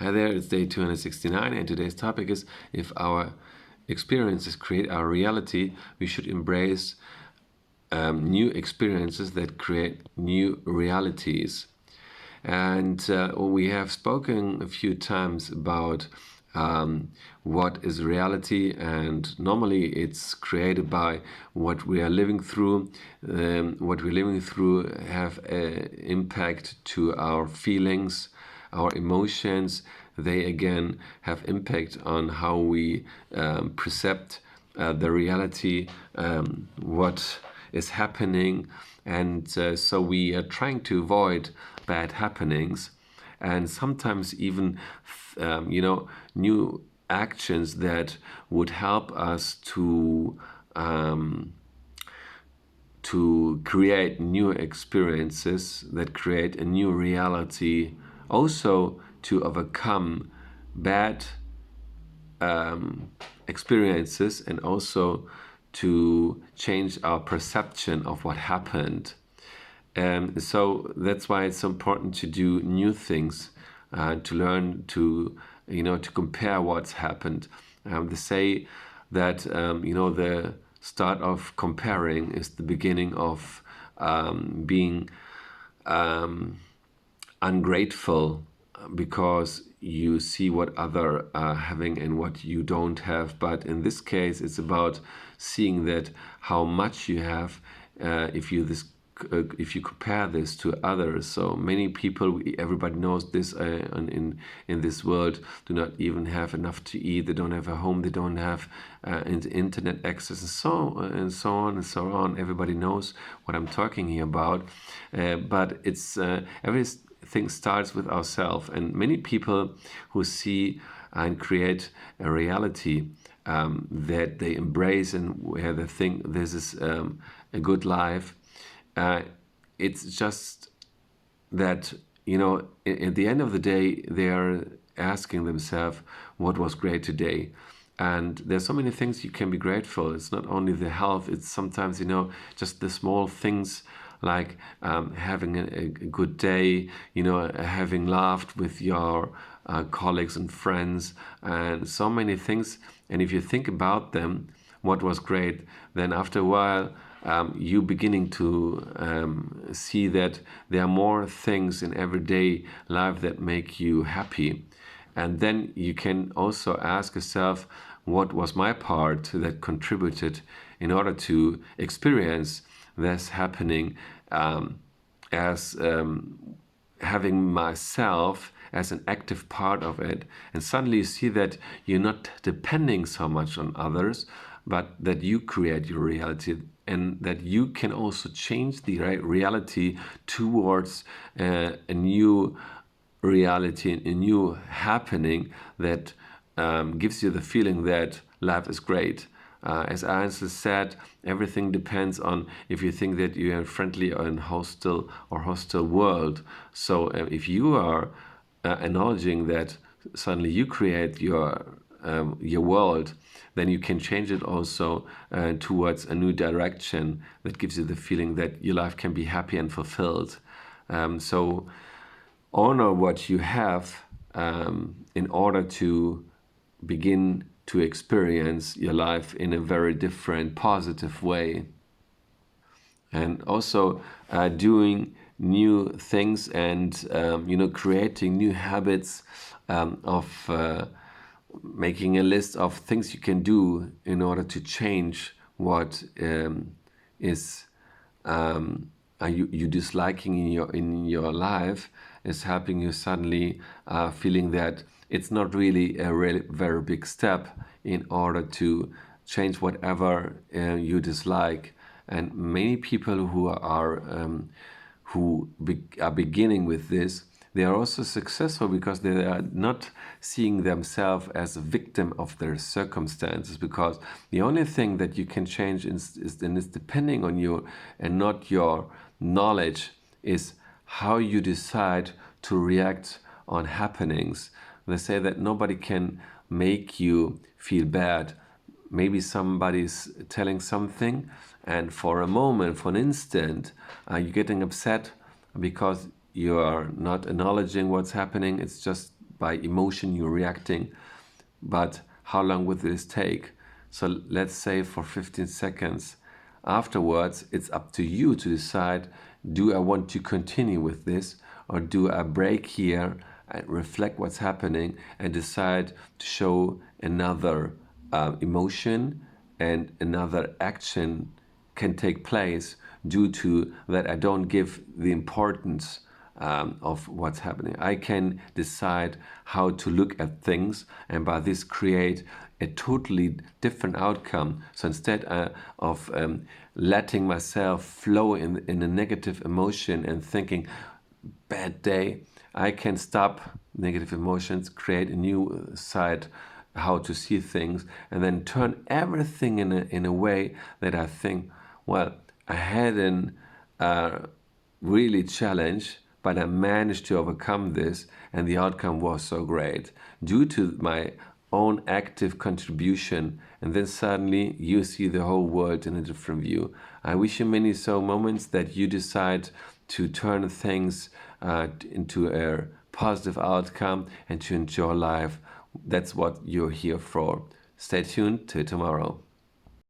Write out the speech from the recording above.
Hi there, it's day 269, and today's topic is if our experiences create our reality, we should embrace new experiences that create new realities. And we have spoken a few times about what is reality, and normally it's created by what we are living through. What we're living through have an impact to our feelings, our emotions. They again have impact on how we perceive the reality, what is happening, and so we are trying to avoid bad happenings, and sometimes even new actions that would help us to create new experiences that create a new reality, also to overcome bad experiences, and also to change our perception of what happened. And so that's why it's so important to do new things, to learn to compare what's happened. They say that the start of comparing is the beginning of being ungrateful, because you see what other are having and what you don't have. But in this case, it's about seeing that how much you have, if you compare this to others. So many people, everybody knows this, in this world, do not even have enough to eat. They don't have a home. They don't have internet access, and so on and so on. Everybody knows what I'm talking here about. But it's everything starts with ourselves, and many people who see and create a reality that they embrace and where they think this is a good life. It's just that, at the end of the day, they are asking themselves, what was great today? And there's so many things you can be grateful. It's not only the health, it's sometimes, just the small things, like having a good day, having laughed with your colleagues and friends, and so many things. And if you think about them, what was great, then after a while, you beginning to see that there are more things in everyday life that make you happy. And then you can also ask yourself, what was my part that contributed in order to experience this happening, as having myself as an active part of it. And suddenly you see that you're not depending so much on others, but that you create your reality, and that you can also change the reality towards a new reality, a new happening that gives you the feeling that life is great. As Einstein said, everything depends on if you think that you are friendly or in hostile world. So if you are acknowledging that suddenly you create your world, then you can change it also towards a new direction that gives you the feeling that your life can be happy and fulfilled. So honor what you have in order to begin to experience your life in a very different, positive way. And also doing new things, and creating new habits, of making a list of things you can do in order to change what is are you disliking in your life, is helping you suddenly feeling that it's not really a really very big step in order to change whatever you dislike. And many people who are beginning with this, they are also successful because they are not seeing themselves as a victim of their circumstances, because the only thing that you can change is depending on you and not your knowledge, is how you decide to react on happenings. They say that nobody can make you feel bad. Maybe somebody's telling something, and for a moment, for an instant, you're getting upset because you are not acknowledging what's happening. It's just by emotion you're reacting, but how long would this take? So let's say for 15 seconds. Afterwards, it's up to you to decide, do I want to continue with this, or do I break here and reflect what's happening and decide to show another emotion and another action can take place due to that I don't give the importance of what's happening. I can decide how to look at things and by this create a totally different outcome. So instead of letting myself flow in a negative emotion and thinking, bad day, I can stop negative emotions, create a new side, how to see things, and then turn everything in a way that I think, well, I had an really challenge, but I managed to overcome this, and the outcome was so great due to my own active contribution. And then suddenly you see the whole world in a different view. I wish you many so moments that you decide to turn things into a positive outcome and to enjoy life. That's what you're here for. Stay tuned till tomorrow.